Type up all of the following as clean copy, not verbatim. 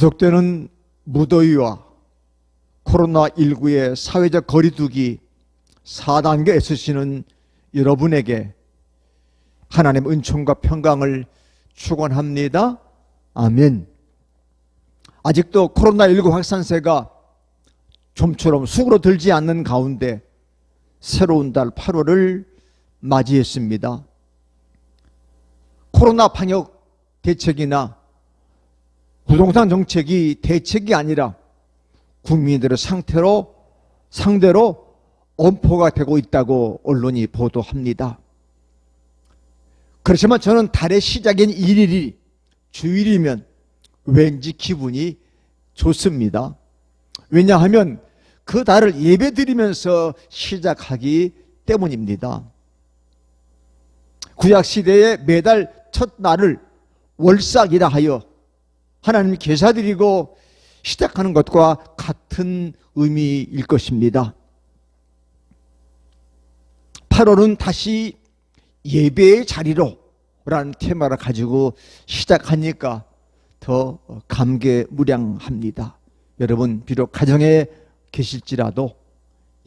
계속되는 무더위와 코로나19의 사회적 거리두기 4단계에 쓰시는 여러분에게 하나님 은총과 평강을 축원합니다. 아멘. 아직도 코로나19 확산세가 좀처럼 수그러들지 않는 가운데 새로운 달 8월을 맞이했습니다. 코로나 방역 대책이나 부동산 정책이 대책이 아니라 국민들의 상대로 엄포가 되고 있다고 언론이 보도합니다. 그렇지만 저는 달의 시작인 1일이 주일이면 왠지 기분이 좋습니다. 왜냐하면 그 달을 예배드리면서 시작하기 때문입니다. 구약시대의 매달 첫날을 월삭이라 하여 하나님 제사드리고 시작하는 것과 같은 의미일 것입니다. 8월은 다시 예배의 자리로 라는 테마를 가지고 시작하니까 더 감개무량합니다. 여러분, 비록 가정에 계실지라도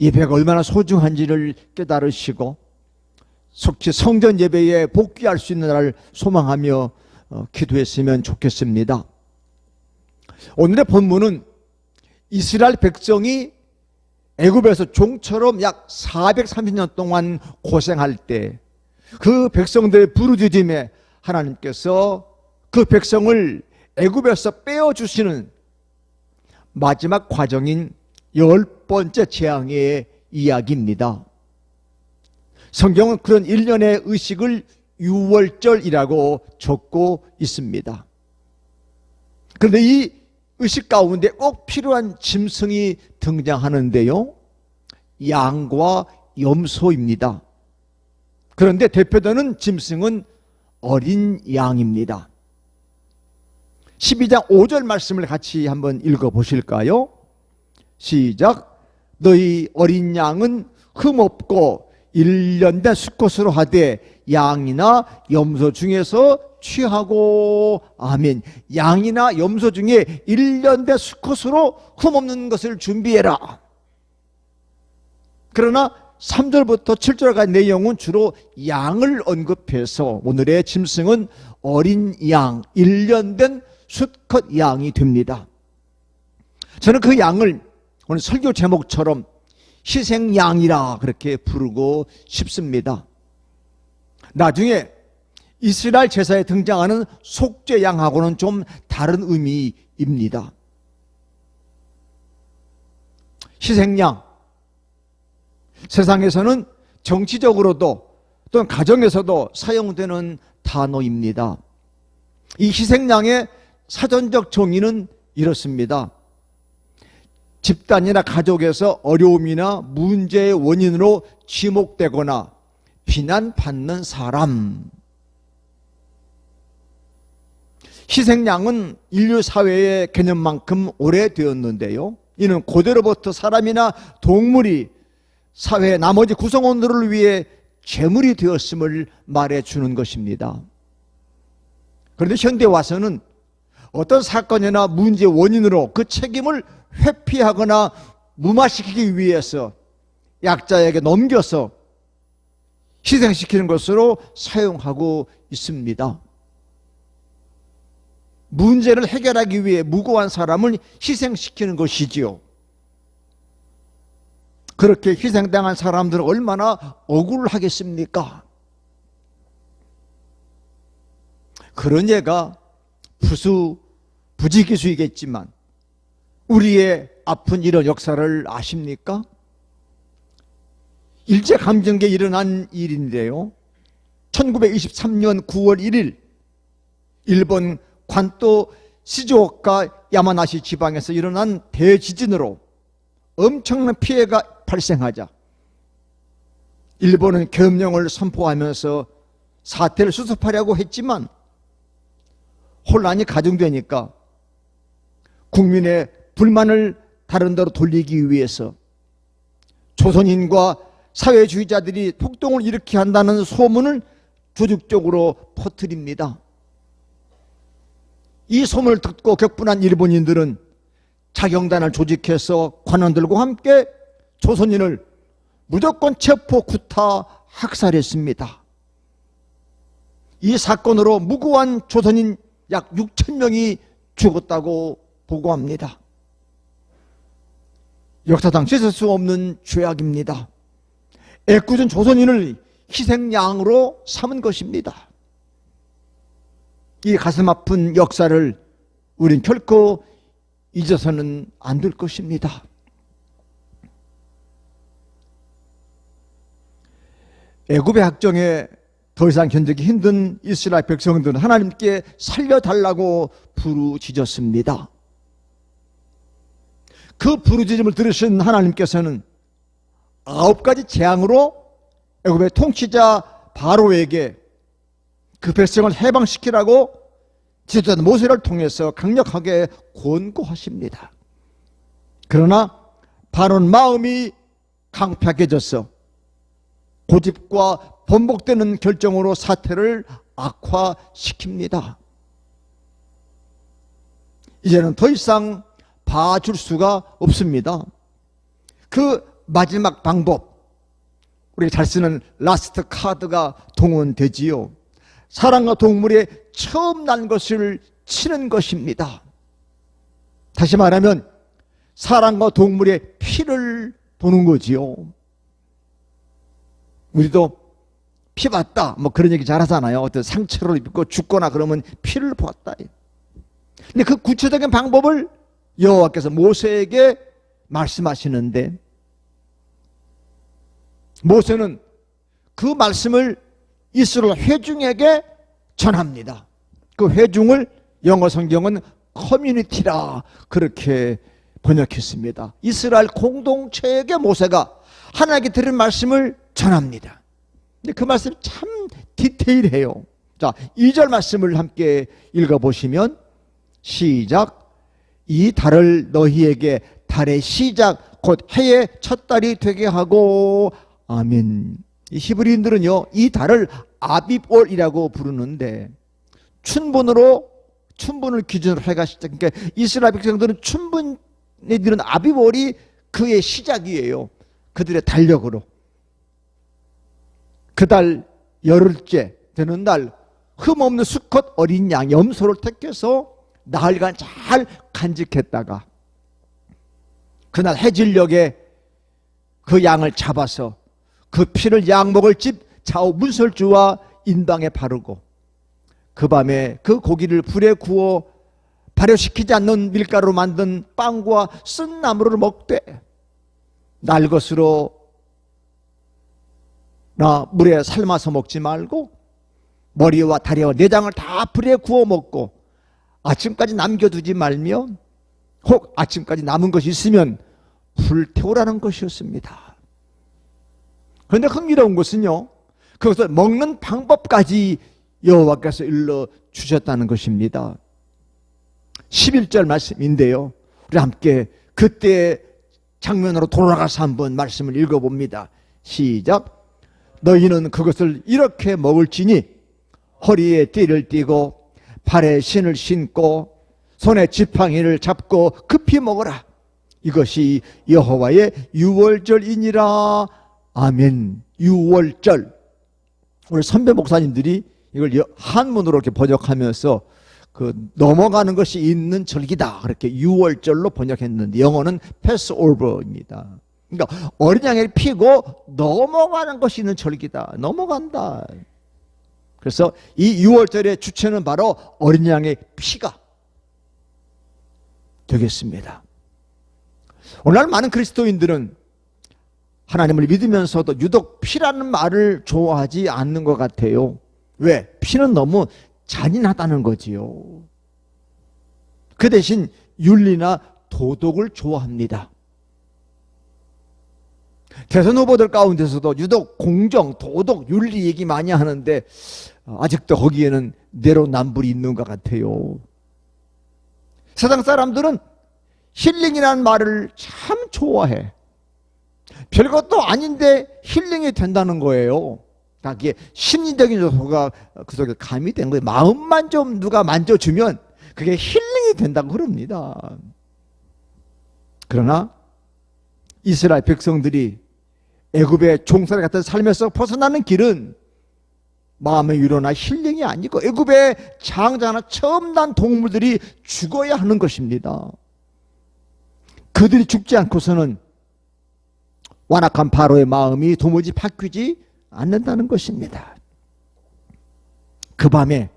예배가 얼마나 소중한지를 깨달으시고 속히 성전 예배에 복귀할 수 있는 날을 소망하며 기도했으면 좋겠습니다. 오늘의 본문은 이스라엘 백성이 애굽에서 종처럼 약 430년 동안 고생할 때 그 백성들의 부르짖음에 하나님께서 그 백성을 애굽에서 빼어주시는 마지막 과정인 10번째 재앙의 이야기입니다. 성경은 그런 일련의 의식을 유월절이라고 적고 있습니다. 그런데 이 의식 가운데 꼭 필요한 짐승이 등장하는데요, 양과 염소입니다. 그런데 대표되는 짐승은 어린 양입니다. 12장 5절 말씀을 같이 한번 읽어보실까요? 시작. 너희 어린 양은 흠없고 1년 된 수컷으로 하되 양이나 염소 중에서 취하고. 아멘. 양이나 염소 중에 1년 된 수컷으로 흠없는 것을 준비해라. 그러나 3절부터 7절까지 내용은 주로 양을 언급해서 오늘의 짐승은 어린 양, 1년 된 수컷 양이 됩니다. 저는 그 양을 오늘 설교 제목처럼 희생양이라 그렇게 부르고 싶습니다. 나중에 이스라엘 제사에 등장하는 속죄양하고는 좀 다른 의미입니다. 희생양, 세상에서는 정치적으로도 또는 가정에서도 사용되는 단어입니다. 이 희생양의 사전적 정의는 이렇습니다. 집단이나 가족에서 어려움이나 문제의 원인으로 지목되거나 비난받는 사람. 희생양은 인류 사회의 개념만큼 오래되었는데요, 이는 고대로부터 사람이나 동물이 사회의 나머지 구성원들을 위해 제물이 되었음을 말해주는 것입니다. 그런데 현대 와서는 어떤 사건이나 문제의 원인으로 그 책임을 회피하거나 무마시키기 위해서 약자에게 넘겨서 희생시키는 것으로 사용하고 있습니다. 문제를 해결하기 위해 무고한 사람을 희생시키는 것이지요. 그렇게 희생당한 사람들은 얼마나 억울하겠습니까? 그런 예가 부지기수이겠지만 우리의 아픈 이런 역사를 아십니까? 일제감정기에 일어난 일인데요, 1923년 9월 1일 일본 관또 시즈오카 야마나시 지방에서 일어난 대지진으로 엄청난 피해가 발생하자 일본은 계엄령을 선포하면서 사태를 수습하려고 했지만 혼란이 가중되니까 국민의 불만을 다른 데로 돌리기 위해서 조선인과 사회주의자들이 폭동을 일으키게 한다는 소문을 조직적으로 퍼뜨립니다. 이 소문을 듣고 격분한 일본인들은 자경단을 조직해서 관원들과 함께 조선인을 무조건 체포, 구타, 학살했습니다. 이 사건으로 무고한 조선인 약 6천 명이 죽었다고 보고합니다. 역사상 씻을 수 없는 죄악입니다. 애꿎은 조선인을 희생양으로 삼은 것입니다. 이 가슴 아픈 역사를 우린 결코 잊어서는 안 될 것입니다. 애굽의 학정에 더 이상 견디기 힘든 이스라엘 백성들은 하나님께 살려달라고 부르짖었습니다. 그 부르짖음을 들으신 하나님께서는 9가지 재앙으로 애굽의 통치자 바로에게 그 백성을 해방시키라고 지도자 모세를 통해서 강력하게 권고하십니다. 그러나 바로는 마음이 강팍해져서 고집과 번복되는 결정으로 사태를 악화시킵니다. 이제는 더 이상 봐줄 수가 없습니다. 그 마지막 방법, 우리가 잘 쓰는 라스트 카드가 동원되지요. 사람과 동물의 처음 난 것을 치는 것입니다. 다시 말하면 사람과 동물의 피를 보는 거지요. 우리도 피 봤다 뭐 그런 얘기 잘 하잖아요. 어떤 상처를 입고 죽거나 그러면 피를 보았다. 근데 그 구체적인 방법을 여호와께서 모세에게 말씀하시는데, 모세는 그 말씀을 이스라엘 회중에게 전합니다. 그 회중을 영어 성경은 커뮤니티라 그렇게 번역했습니다. 이스라엘 공동체에게 모세가 하나님께 들은 말씀을 전합니다. 근데 그 말씀이 참 디테일해요. 자, 2절 말씀을 함께 읽어보시면, 시작. 이 달을 너희에게 달의 시작 곧 해의 첫 달이 되게 하고. 아멘. 이 히브리인들은요 이 달을 아비볼이라고 부르는데, 춘분을 기준으로 해가 시작. 그러니까 이스라엘 백성들은 춘분에 드는 아비볼이 그의 시작이에요. 그들의 달력으로. 그 달 열흘째 되는 날 흠없는 수컷 어린 양 염소를 택해서 나흘간 잘 간직했다가 그날 해질녘에 그 양을 잡아서 그 피를 양 먹을 집 좌우 문설주와 인방에 바르고, 그 밤에 그 고기를 불에 구워 발효시키지 않는 밀가루로 만든 빵과 쓴 나물을 먹되 날 것으로 나 물에 삶아서 먹지 말고 머리와 다리와 내장을 다 불에 구워 먹고 아침까지 남겨두지 말며 혹 아침까지 남은 것이 있으면 불태우라는 것이었습니다. 그런데 흥미로운 것은요, 그것을 먹는 방법까지 여호와께서 일러주셨다는 것입니다. 11절 말씀인데요, 우리 함께 그때 장면으로 돌아가서 한번 말씀을 읽어봅니다. 시작. 너희는 그것을 이렇게 먹을지니 허리에 띠를 띠고 발에 신을 신고 손에 지팡이를 잡고 급히 먹어라. 이것이 여호와의 유월절이니라. 아멘. 유월절. 우리 선배 목사님들이 이걸 한문으로 이렇게 번역하면서 그 넘어가는 것이 있는 절기다 그렇게 유월절로 번역했는데, 영어는 패스오버입니다. 그러니까 어린 양을 피고 넘어가는 것이 있는 절기다. 넘어간다. 그래서 이 유월절의 주체는 바로 어린 양의 피가 되겠습니다. 오늘날 많은 그리스도인들은 하나님을 믿으면서도 유독 피라는 말을 좋아하지 않는 것 같아요. 왜? 피는 너무 잔인하다는 거지요. 그 대신 윤리나 도덕을 좋아합니다. 대선 후보들 가운데서도 유독 공정, 도덕, 윤리 얘기 많이 하는데 아직도 거기에는 내로남불이 있는 것 같아요. 세상 사람들은 힐링이라는 말을 참 좋아해. 별것도 아닌데 힐링이 된다는 거예요. 그게 심리적인 요소가 그 속에 가미된 거예요. 마음만 좀 누가 만져주면 그게 힐링이 된다고 그럽니다. 그러나 이스라엘 백성들이 애굽의 종살이 같은 삶에서 벗어나는 길은 마음의 위로나 힐링이 아니고 애굽의 장자나 처음 난 동물들이 죽어야 하는 것입니다. 그들이 죽지 않고서는 완악한 바로의 마음이 도무지 바뀌지 않는다는 것입니다. 그 밤에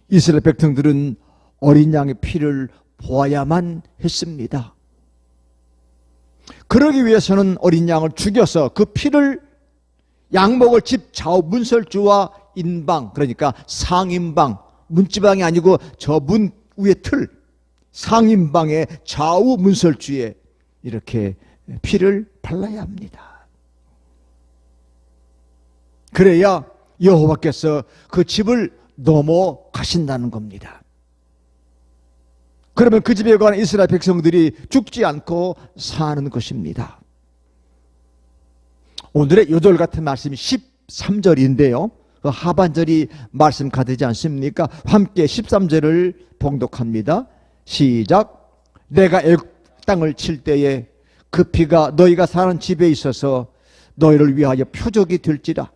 이스라엘 백성들은 어린 양의 피를 보아야만 했습니다. 그러기 위해서는 어린 양을 죽여서 그 피를 양목을 집 좌우 문설주와 인방, 그러니까 상인방, 문지방이 아니고 저 문 위에 틀, 상인방의 좌우 문설주에 이렇게 피를 발라야 합니다. 그래야 여호와께서 그 집을 넘어가신다는 겁니다. 그러면 그 집에 관한 이스라엘 백성들이 죽지 않고 사는 것입니다. 오늘의 요절 같은 말씀이 13절인데요. 그 하반절이 말씀 같지 않습니까? 함께 13절을 봉독합니다. 시작. 내가 애굽 땅을 칠 때에 그 피가 너희가 사는 집에 있어서 너희를 위하여 표적이 될지라.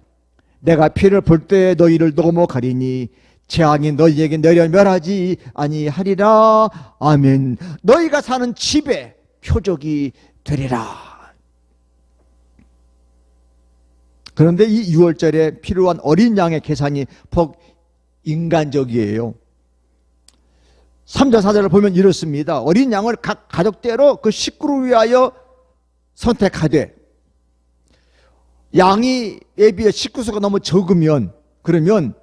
내가 피를 볼 때에 너희를 넘어가리니 재앙이 너희에게 내려 멸하지 아니하리라. 아멘. 너희가 사는 집에 표적이 되리라. 그런데 이 6월절에 필요한 어린 양의 계산이 퍽 인간적이에요. 3절 4절을 보면 이렇습니다. 어린 양을 각 가족대로 그 식구를 위하여 선택하되, 양이 애비의 식구수가 너무 적으면, 그러면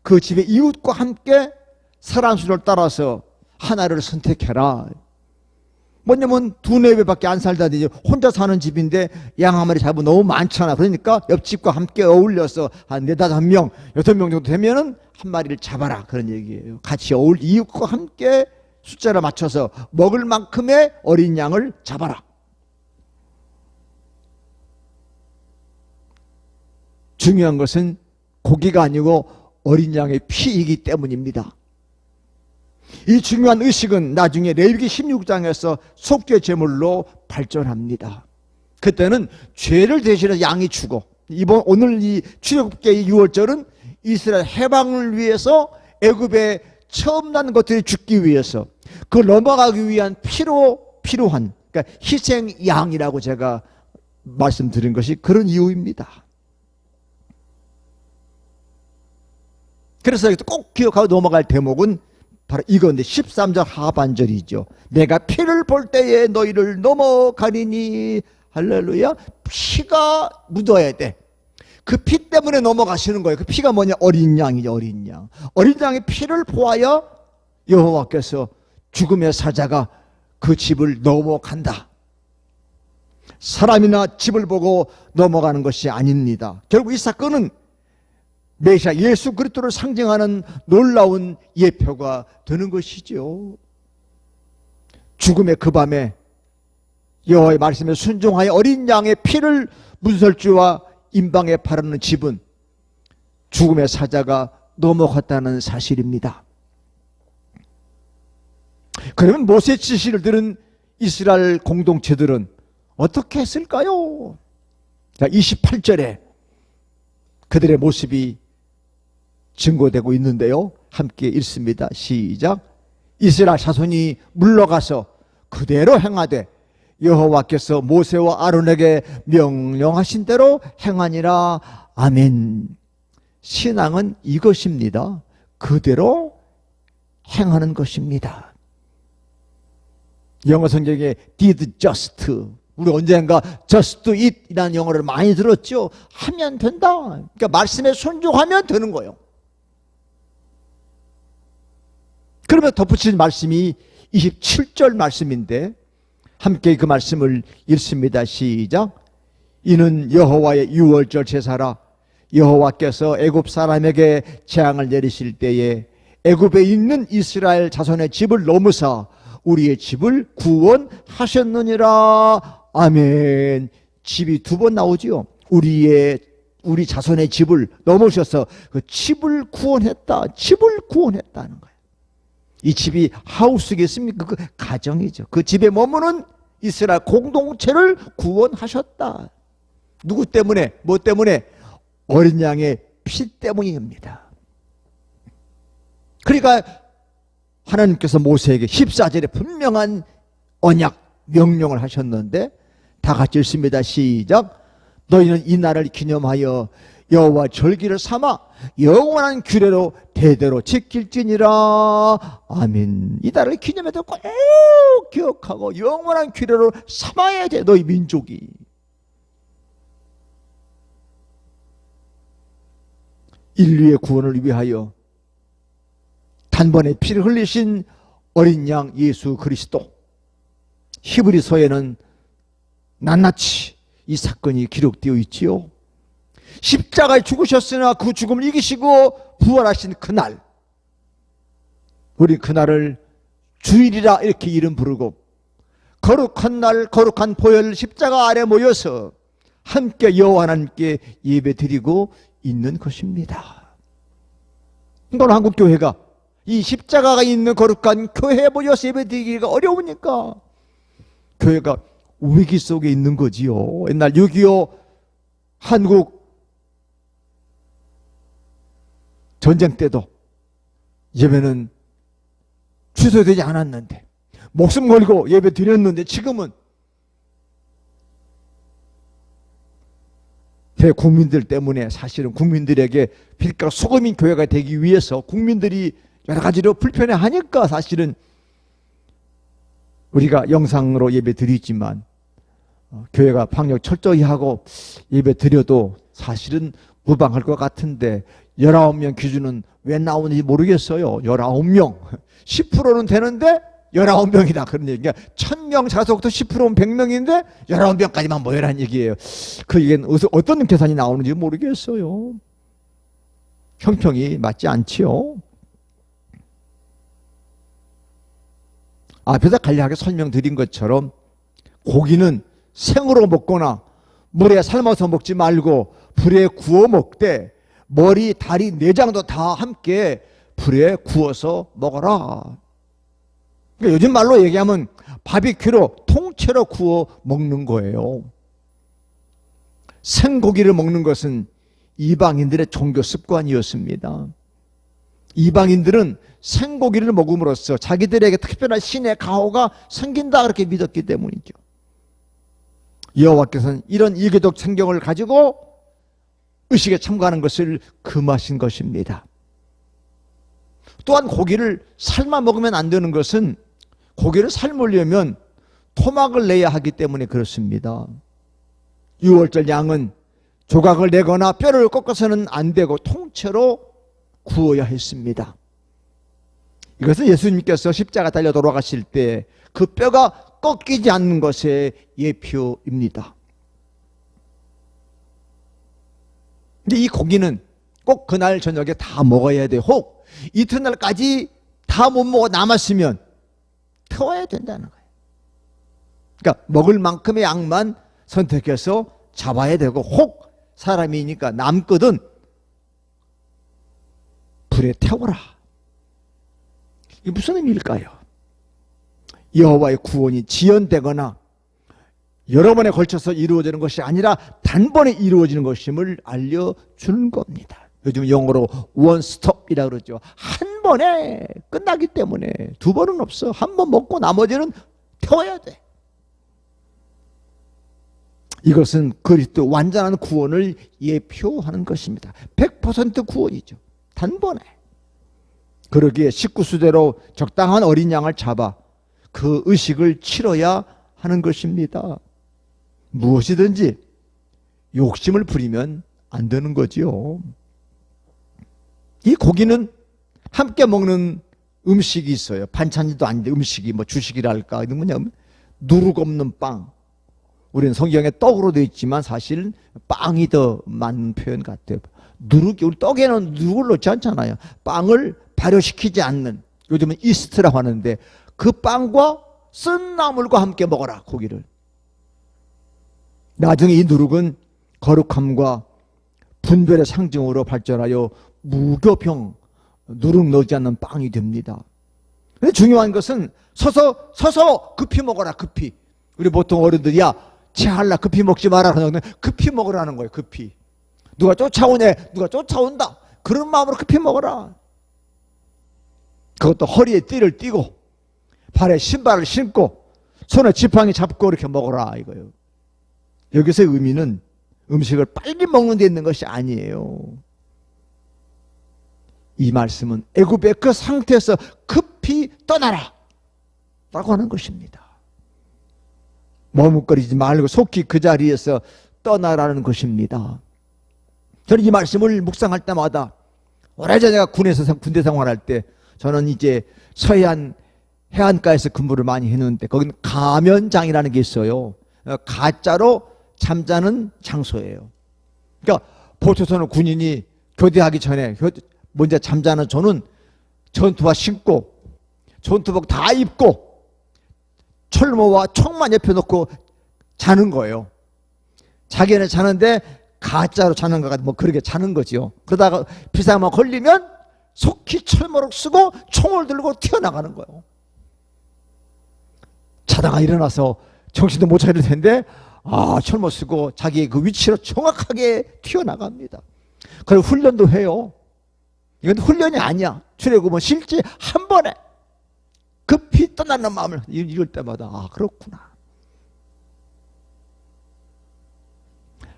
그 집의 이웃과 함께 사람 수를 따라서 하나를 선택해라. 뭐냐면 두네 배밖에 안 살다니 혼자 사는 집인데 양 한 마리 잡으면 너무 많잖아. 그러니까 옆집과 함께 어울려서 한 4, 5명, 6명 정도 되면은 한 마리를 잡아라, 그런 얘기예요. 같이 이웃과 함께 숫자를 맞춰서 먹을 만큼의 어린 양을 잡아라. 중요한 것은 고기가 아니고 어린 양의 피이기 때문입니다. 이 중요한 의식은 나중에 레위기 16장에서 속죄 제물로 발전합니다. 그때는 죄를 대신해서 양이 죽어. 오늘 이 출애굽기의 6월절은 이스라엘 해방을 위해서 애굽에 처음 난 것들이 죽기 위해서 그 넘어가기 위한 필요한, 그러니까 희생 양이라고 제가 말씀드린 것이 그런 이유입니다. 그래서 꼭 기억하고 넘어갈 대목은 바로 이건데 13절 하반절이죠. 내가 피를 볼 때에 너희를 넘어가리니. 할렐루야. 피가 묻어야 돼. 그 피 때문에 넘어가시는 거예요. 그 피가 뭐냐? 어린 양이죠. 어린 양. 어린 양의 피를 보아야 여호와께서 죽음의 사자가 그 집을 넘어간다. 사람이나 집을 보고 넘어가는 것이 아닙니다. 결국 이 사건은 메시아 예수 그리스도를 상징하는 놀라운 예표가 되는 것이죠. 죽음의 그 밤에 여호와의 말씀에 순종하여 어린 양의 피를 문설주와 인방에 바르는 집은 죽음의 사자가 넘어갔다는 사실입니다. 그러면 모세 지시를 들은 이스라엘 공동체들은 어떻게 했을까요? 자, 28절에 그들의 모습이 증거되고 있는데요. 함께 읽습니다. 시작. 이스라엘 자손이 물러가서 그대로 행하되 여호와께서 모세와 아론에게 명령하신 대로 행하니라. 아멘. 신앙은 이것입니다. 그대로 행하는 것입니다. 영어 성경에 did just, 우리 언젠가 just do it 이라는 영어를 많이 들었죠. 하면 된다. 그러니까 말씀에 순종하면 되는 거예요. 그러면 덧붙인 말씀이 27절 말씀인데 함께 그 말씀을 읽습니다. 시작. 이는 여호와의 유월절 제사라. 여호와께서 애굽 사람에게 재앙을 내리실 때에 애굽에 있는 이스라엘 자손의 집을 넘으사 우리의 집을 구원하셨느니라. 아멘. 집이 2번 나오지요. 우리 자손의 집을 넘으셔서 그 집을 구원했다. 집을 구원했다는 거예요. 이 집이 하우스겠습니까? 그 가정이죠. 그 집에 머무는 이스라엘 공동체를 구원하셨다. 누구 때문에? 뭐 때문에? 어린 양의 피 때문입니다. 그러니까 하나님께서 모세에게 14절에 분명한 언약 명령을 하셨는데 다 같이 읽습니다. 시작. 너희는 이 날을 기념하여 여호와 절기를 삼아 영원한 규례로 대대로 지킬지니라. 아멘. 이 날을 기념해도 꼭 기억하고 영원한 규례로 삼아야 돼. 너희 민족이. 인류의 구원을 위하여 단번에 피를 흘리신 어린 양 예수 그리스도. 히브리서에는 낱낱이 이 사건이 기록되어 있지요. 십자가에 죽으셨으나 그 죽음을 이기시고 부활하신 그날, 우리 그날을 주일이라 이렇게 이름 부르고 거룩한 날, 거룩한 보혈 십자가 아래 모여서 함께 여호와 하나님께 예배드리고 있는 것입니다. 이건 한국교회가 이 십자가가 있는 거룩한 교회에 모여서 예배드리기가 어려우니까 교회가 위기 속에 있는 거지요. 옛날 6.25 한국 전쟁 때도 예배는 취소되지 않았는데 목숨 걸고 예배 드렸는데 지금은 대국민들 때문에 사실은 국민들에게 빛과 소금인 교회가 되기 위해서 국민들이 여러 가지로 불편해하니까 사실은 우리가 영상으로 예배 드리지만 교회가 방역 철저히 하고 예배 드려도 사실은 무방할 것 같은데 19명 기준은 왜 나오는지 모르겠어요. 19명 10%는 되는데 19명이다 그런 얘기가 1000명 자석도 10%면 100명인데 19명까지만 모여라는 얘기예요. 그 얘기는 어떤 계산이 나오는지 모르겠어요. 형평이 맞지 않지요. 앞에서 간략하게 설명드린 것처럼 고기는 생으로 먹거나 물에 삶아서 먹지 말고 불에 구워 먹되 머리, 다리, 내장도 다 함께 불에 구워서 먹어라. 그러니까 요즘 말로 얘기하면 바비큐로 통째로 구워 먹는 거예요. 생고기를 먹는 것은 이방인들의 종교 습관이었습니다. 이방인들은 생고기를 먹음으로써 자기들에게 특별한 신의 가호가 생긴다 그렇게 믿었기 때문이죠. 여호와께서는 이런 이교적 생경을 가지고 의식에 참가하는 것을 금하신 것입니다. 또한 고기를 삶아 먹으면 안 되는 것은 고기를 삶으려면 토막을 내야 하기 때문에 그렇습니다. 유월절 양은 조각을 내거나 뼈를 꺾어서는 안 되고 통째로 구워야 했습니다. 이것은 예수님께서 십자가 달려 돌아가실 때 그 뼈가 꺾이지 않는 것의 예표입니다. 근데 이 고기는 꼭 그날 저녁에 다 먹어야 돼. 혹 이튿날까지 다 못 먹어 남았으면 태워야 된다는 거예요. 그러니까 먹을 만큼의 양만 선택해서 잡아야 되고 혹 사람이니까 남거든 불에 태워라. 이게 무슨 의미일까요? 여호와의 구원이 지연되거나 여러 번에 걸쳐서 이루어지는 것이 아니라 단번에 이루어지는 것임을 알려주는 겁니다. 요즘 영어로 원스톱이라고 그러죠. 한 번에 끝나기 때문에 두 번은 없어. 한 번 먹고 나머지는 태워야 돼. 이것은 그리스도 완전한 구원을 예표하는 것입니다. 100% 구원이죠. 단번에. 그러기에 식구수대로 적당한 어린 양을 잡아 그 의식을 치러야 하는 것입니다. 무엇이든지 욕심을 부리면 안 되는 거지요. 이 고기는 함께 먹는 음식이 있어요. 반찬도 아닌데 음식이 뭐 주식이랄까 이런 뭐냐면 누룩 없는 빵. 우리는 성경에 떡으로 되어 있지만 사실 빵이 더 맞는 표현 같아요. 누룩이 우리 떡에는 누룩을 넣지 않잖아요. 빵을 발효시키지 않는 요즘은 이스트라고 하는데 그 빵과 쓴 나물과 함께 먹어라 고기를. 나중에 이 누룩은 거룩함과 분별의 상징으로 발전하여 무교병 누룩 넣지 않는 빵이 됩니다. 근데 중요한 것은 서서 급히 먹어라, 급히. 우리 보통 어른들이, 야, 체할라 급히 먹지 마라. 그러면 급히 먹으라는 거예요, 급히. 누가 쫓아오네, 누가 쫓아온다. 그런 마음으로 급히 먹어라. 그것도 허리에 띠를 띠고, 발에 신발을 신고, 손에 지팡이 잡고 이렇게 먹어라, 이거예요. 여기서의 의미는 음식을 빨리 먹는 데 있는 것이 아니에요. 이 말씀은 애굽의 그 상태에서 급히 떠나라 라고 하는 것입니다. 머뭇거리지 말고 속히 그 자리에서 떠나라는 것입니다. 저는 이 말씀을 묵상할 때마다, 오래전에 제가 군대 생활할 때, 저는 이제 서해안 해안가에서 근무를 많이 했는데 거기는 가면장이라는 게 있어요. 가짜로 잠자는 장소예요. 그러니까 보초선은 군인이 교대하기 전에 먼저 잠자는 저는 전투화 신고 전투복 다 입고 철모와 총만 옆에 놓고 자는 거예요. 자기는 자는데 가짜로 자는 거가 뭐 그렇게 자는 거지요. 그러다가 비상만 걸리면 속히 철모를 쓰고 총을 들고 튀어나가는 거예요. 자다가 일어나서 정신도 못 차릴 텐데 철모 쓰고 자기의 그 위치로 정확하게 튀어나갑니다. 그리고 훈련도 해요. 이건 훈련이 아니야. 출애굽은 실제 한 번에 급히 떠나는 마음을 읽을 때마다 그렇구나.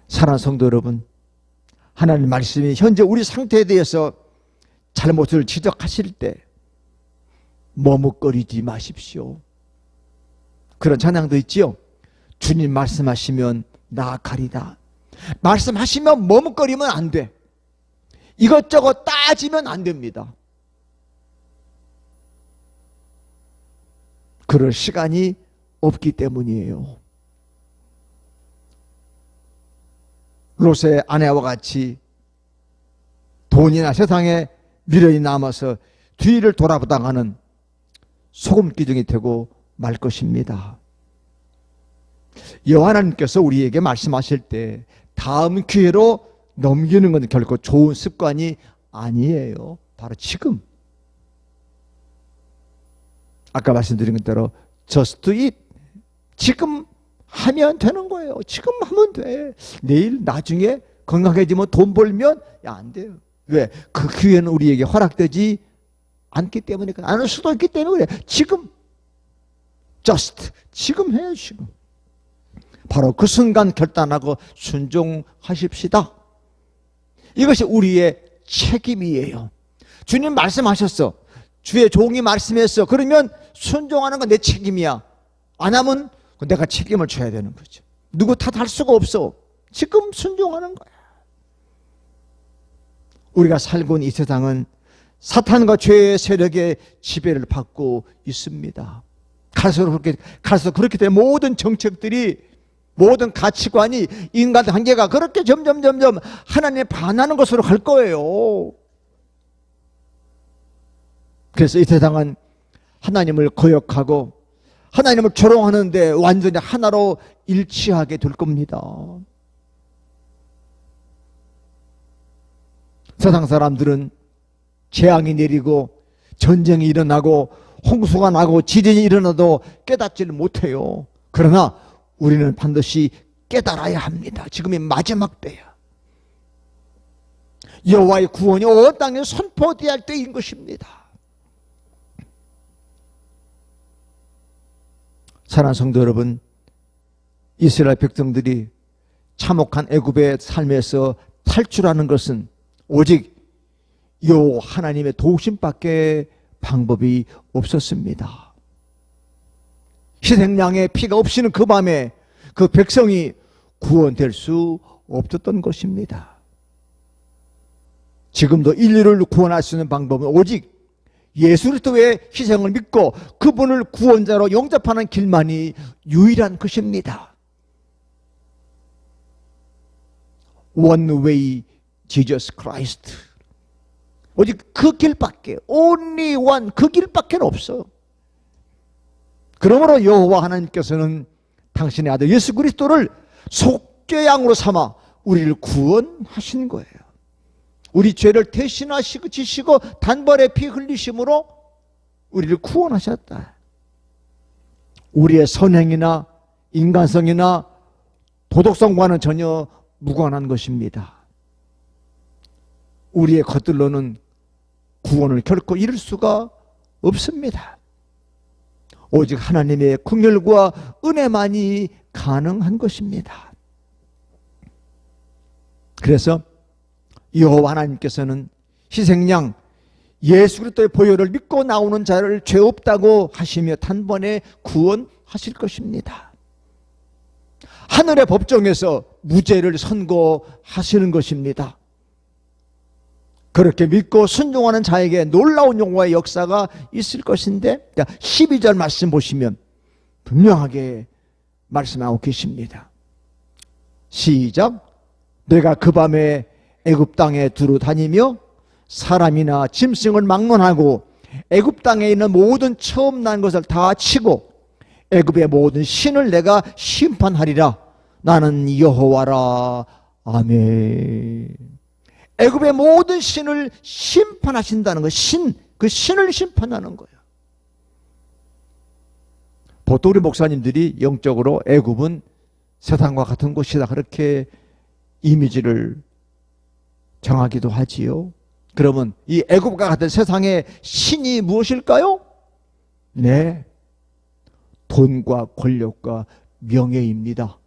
사랑하는 성도 여러분, 하나님 말씀이 현재 우리 상태에 대해서 잘못을 지적하실 때 머뭇거리지 마십시오. 그런 찬양도 있지요. 주님 말씀하시면 나아가리다. 말씀하시면 머뭇거리면 안 돼. 이것저것 따지면 안 됩니다. 그럴 시간이 없기 때문이에요. 롯의 아내와 같이 돈이나 세상에 미련이 남아서 뒤를 돌아보다가는 소금기둥이 되고 말 것입니다. 여호와 하나님께서 우리에게 말씀하실 때 다음 기회로 넘기는 건 결코 좋은 습관이 아니에요. 바로 지금. 아까 말씀드린 것대로 just it. 지금 하면 되는 거예요. 지금 하면 돼. 내일 나중에 건강해지면 돈 벌면 안 돼요. 왜? 그 기회는 우리에게 허락되지 않기 때문에, 안 할 수도 있기 때문에 그래. 지금 just 지금 해요. 지금 바로 그 순간 결단하고 순종하십시다. 이것이 우리의 책임이에요. 주님 말씀하셨어. 주의 종이 말씀했어. 그러면 순종하는 건 내 책임이야. 안 하면 내가 책임을 져야 되는 거죠. 누구 탓할 수가 없어. 지금 순종하는 거야. 우리가 살고 있는 이 세상은 사탄과 죄의 세력의 지배를 받고 있습니다. 갈수록 그렇게 된 모든 정책들이, 모든 가치관이, 인간 관계가 그렇게 점점 하나님에 반하는 것으로 갈 거예요. 그래서 이 세상은 하나님을 거역하고 하나님을 조롱하는데 완전히 하나로 일치하게 될 겁니다. 세상 사람들은 재앙이 내리고 전쟁이 일어나고 홍수가 나고 지진이 일어나도 깨닫지를 못해요. 그러나 우리는 반드시 깨달아야 합니다. 지금이 마지막 때야. 여호와의 구원이 온 땅에 선포되어야 할 때인 것입니다. 사랑하는 성도 여러분, 이스라엘 백성들이 참혹한 애굽의 삶에서 탈출하는 것은 오직 여호와 하나님의 도우심밖에 방법이 없었습니다. 희생양의 피가 없이는 그 밤에 그 백성이 구원될 수 없었던 것입니다. 지금도 인류를 구원할 수 있는 방법은 오직 예수 그리스도의 희생을 믿고 그분을 구원자로 영접하는 길만이 유일한 것입니다. One way Jesus Christ. 오직 그 길밖에, only one, 그 길밖에 없어. 그러므로 여호와 하나님께서는 당신의 아들 예수 그리스도를 속죄양으로 삼아 우리를 구원하신 거예요. 우리 죄를 대신하시고 지시고 단번에 피 흘리심으로 우리를 구원하셨다. 우리의 선행이나 인간성이나 도덕성과는 전혀 무관한 것입니다. 우리의 것들로는 구원을 결코 이룰 수가 없습니다. 오직 하나님의 긍휼과 은혜만이 가능한 것입니다. 그래서 여호와 하나님께서는 희생양 예수 그리스도의 보혈을 믿고 나오는 자를 죄 없다고 하시며 단번에 구원하실 것입니다. 하늘의 법정에서 무죄를 선고하시는 것입니다. 그렇게 믿고 순종하는 자에게 놀라운 영화의 역사가 있을 것인데 12절 말씀 보시면 분명하게 말씀하고 계십니다. 시작. 내가 그 밤에 애굽 땅에 두루 다니며 사람이나 짐승을 막론하고 애굽 땅에 있는 모든 처음 난 것을 다 치고 애굽의 모든 신을 내가 심판하리라. 나는 여호와라. 아멘. 애굽의 모든 신을 심판하신다는 것, 그 신을 심판하는 거예요. 보통 우리 목사님들이 영적으로 애굽은 세상과 같은 곳이다 그렇게 이미지를 정하기도 하지요. 그러면 이 애굽과 같은 세상의 신이 무엇일까요? 네, 돈과 권력과 명예입니다.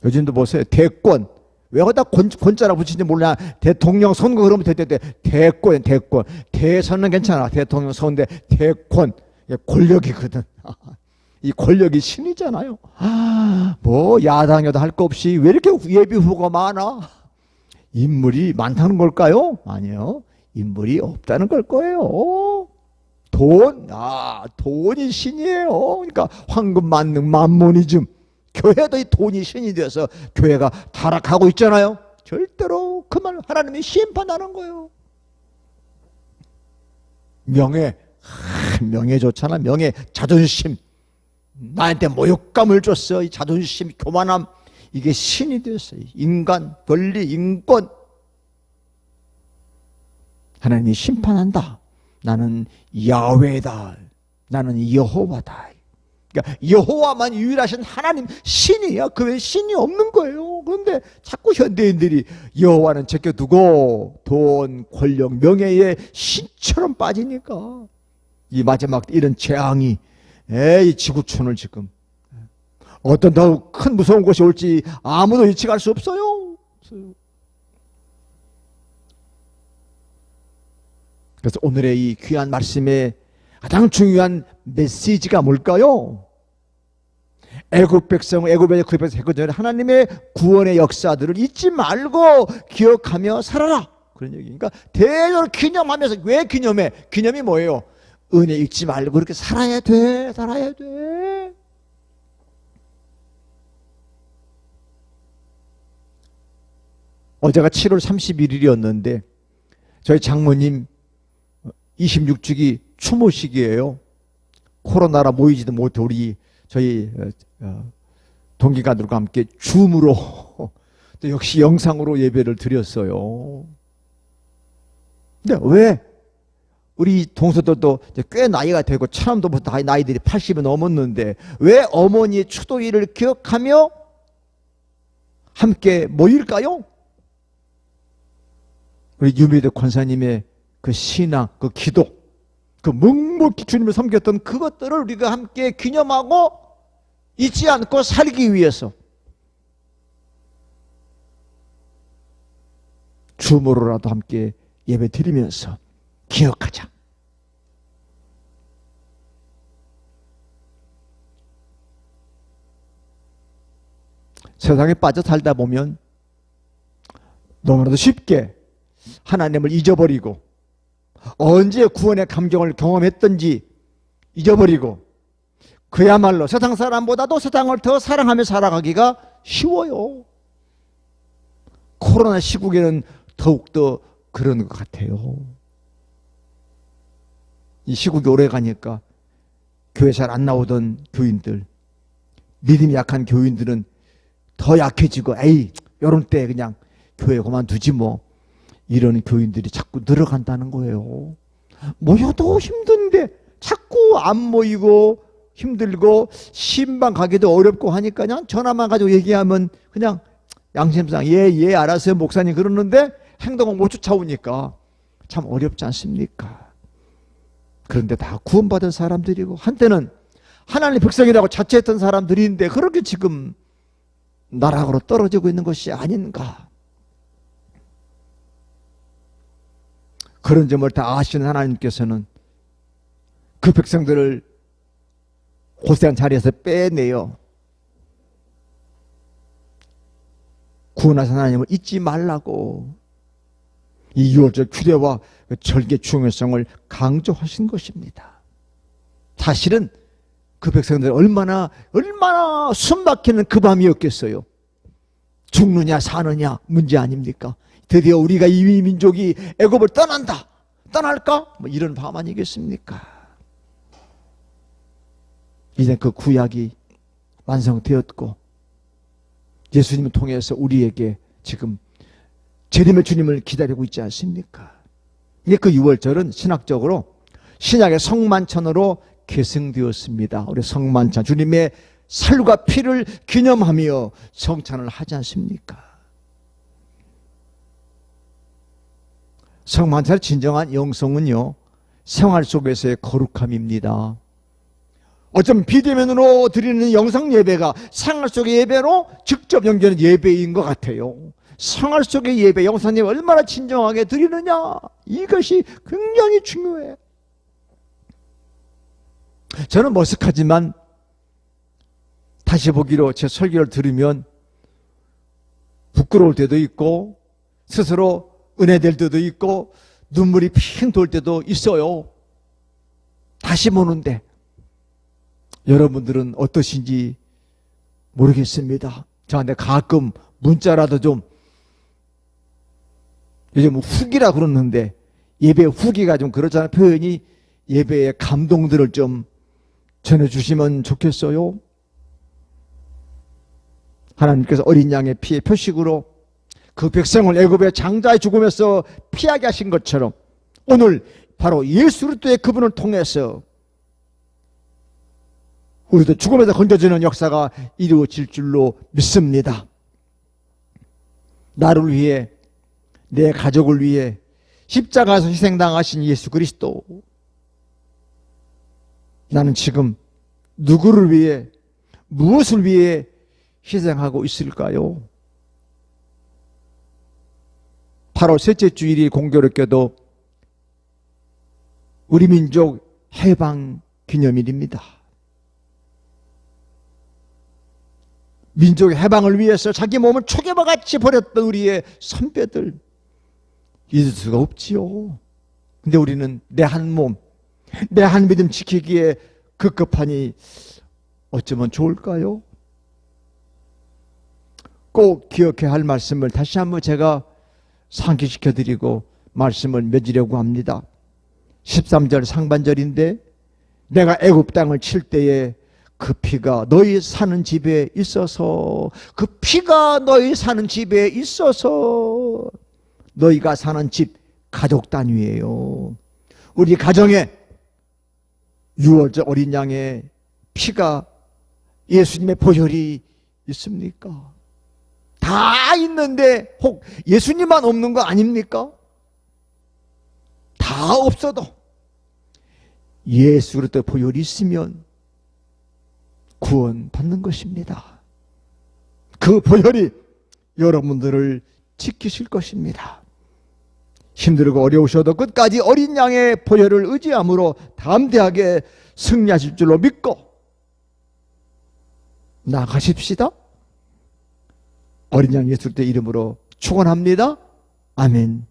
요즘도 보세요. 대권. 왜 거기다 권자라고 붙이는지 몰라. 대통령 선거 그러면 대권. 대선은 괜찮아. 대통령 선거인데 대권. 권력이거든. 이 권력이 신이잖아요. 뭐 야당 여당 할 거 없이 왜 이렇게 예비 후보가 많아? 인물이 많다는 걸까요? 아니요. 인물이 없다는 걸 거예요. 돈이 신이에요. 그러니까 황금 만능 만모니즘. 교회도 이 돈이 신이 되어서 교회가 타락하고 있잖아요. 절대로 그 말 하나님이 심판하는 거예요. 명예 좋잖아. 명예, 자존심. 나한테 모욕감을 줬어. 이 자존심, 교만함. 이게 신이 됐어요. 인간, 권리, 인권. 하나님이 심판한다. 나는 야훼다. 나는 여호와다. 그러니까 여호와만 유일하신 하나님 신이야. 그 외에 신이 없는 거예요. 그런데 자꾸 현대인들이 여호와는 제껴두고 돈, 권력, 명예에 신처럼 빠지니까 이 마지막 이런 재앙이 이 지구촌을 지금 어떤 더 큰 무서운 것이 올지 아무도 예측할 수 없어요. 그래서 오늘의 이 귀한 말씀의 가장 중요한 메시지가 뭘까요? 애굽 백성, 애굽에서 했거든요. 하나님의 구원의 역사들을 잊지 말고 기억하며 살아라. 그런 얘기니까 대대로 기념하면서. 왜 기념해? 기념이 뭐예요? 은혜 잊지 말고 그렇게 살아야 돼. 어제가 7월 31일이었는데 저희 장모님 26주기 추모식이에요. 코로나라 모이지도 못해 우리 저희 동기가들과 함께 줌으로 또 역시 영상으로 예배를 드렸어요. 근데 왜 우리 동서들도 꽤 나이가 되고 처음도 나이들이 80이 넘었는데 왜 어머니의 추도일을 기억하며 함께 모일까요? 우리 유미덕 권사님의 그 신앙, 그 기도, 그 묵묵히 주님을 섬겼던 그것들을 우리가 함께 기념하고 잊지 않고 살기 위해서 줌으로라도 함께 예배 드리면서 기억하자. 세상에 빠져 살다 보면 너무나도 쉽게 하나님을 잊어버리고 언제 구원의 감격을 경험했던지 잊어버리고 그야말로 세상 사람보다도 세상을 더 사랑하며 살아가기가 쉬워요. 코로나 시국에는 더욱더 그런 것 같아요. 이 시국이 오래 가니까 교회 잘 안 나오던 교인들, 믿음이 약한 교인들은 더 약해지고 요런 때 그냥 교회 그만두지 뭐, 이런 교인들이 자꾸 늘어간다는 거예요. 모여도 힘든데 자꾸 안 모이고 힘들고 신방 가기도 어렵고 하니까 그냥 전화만 가지고 얘기하면 그냥 양심상 예 알았어요 목사님 그러는데 행동을 못 쫓아오니까 참 어렵지 않습니까? 그런데 다 구원받은 사람들이고 한때는 하나님 백성이라고 자처했던 사람들인데 그렇게 지금 나락으로 떨어지고 있는 것이 아닌가. 그런 점을 다 아시는 하나님께서는 그 백성들을 고생한 자리에서 빼내요. 구원하신 하나님을 잊지 말라고 이 유월절 규례와 절개 중요성을 강조하신 것입니다. 사실은 그 백성들 얼마나 숨막히는 그 밤이었겠어요. 죽느냐 사느냐 문제 아닙니까? 드디어 우리가 이 민족이 애굽을 떠난다. 떠날까? 뭐 이런 밤 아니겠습니까? 이제 그 구약이 완성되었고 예수님을 통해서 우리에게 지금 재림의 주님을 기다리고 있지 않습니까? 이게 그 유월절은 신학적으로 신약의 성만찬으로 계승되었습니다. 우리 성만찬 주님의 살과 피를 기념하며 성찬을 하지 않습니까? 성만찬의 진정한 영성은요 생활 속에서의 거룩함입니다. 어쩌면 비대면으로 드리는 영상 예배가 생활 속의 예배로 직접 연결된 예배인 것 같아요. 생활 속의 예배, 영상 예배 얼마나 진정하게 드리느냐 이것이 굉장히 중요해요. 저는 머쓱하지만 다시 보기로 제 설교를 들으면 부끄러울 때도 있고 스스로 은혜될 때도 있고 눈물이 핑 돌 때도 있어요. 다시 보는데 여러분들은 어떠신지 모르겠습니다. 저한테 가끔 문자라도 좀 요즘 후기라 그러는데 예배 후기가 좀 그렇잖아요. 표현이 예배의 감동들을 좀 전해주시면 좋겠어요. 하나님께서 어린 양의 피의 표식으로 그 백성을 애굽의 장자의 죽음에서 피하게 하신 것처럼 오늘 바로 예수 그리스도의 그분을 통해서 우리도 죽음에서 건져지는 역사가 이루어질 줄로 믿습니다. 나를 위해 내 가족을 위해 십자가에서 희생당하신 예수 그리스도, 나는 지금 누구를 위해 무엇을 위해 희생하고 있을까요? 8월 셋째 주일이 공교롭게도 우리 민족 해방 기념일입니다. 민족의 해방을 위해서 자기 몸을 초계와 같이 버렸던 우리의 선배들 잊을 수가 없지요. 근데 우리는 내 한 몸, 내 한 믿음 지키기에 급급하니 어쩌면 좋을까요? 꼭 기억해야 할 말씀을 다시 한번 제가 상기시켜드리고 말씀을 맺으려고 합니다. 13절 상반절인데 내가 애굽 땅을 칠 때에 그 피가 너희 사는 집에 있어서, 그 피가 너희 사는 집에 있어서, 너희가 사는 집 가족 단위예요. 우리 가정에 유월절 어린 양의 피가, 예수님의 보혈이 있습니까? 다 있는데 혹 예수님만 없는 거 아닙니까? 다 없어도 예수 그리스도의 보혈이 있으면 구원 받는 것입니다. 그 보혈이 여러분들을 지키실 것입니다. 힘들고 어려우셔도 끝까지 어린 양의 보혈을 의지함으로 담대하게 승리하실 줄로 믿고 나가십시다. 어린 양 예수 그리스도의 이름으로 축원합니다. 아멘.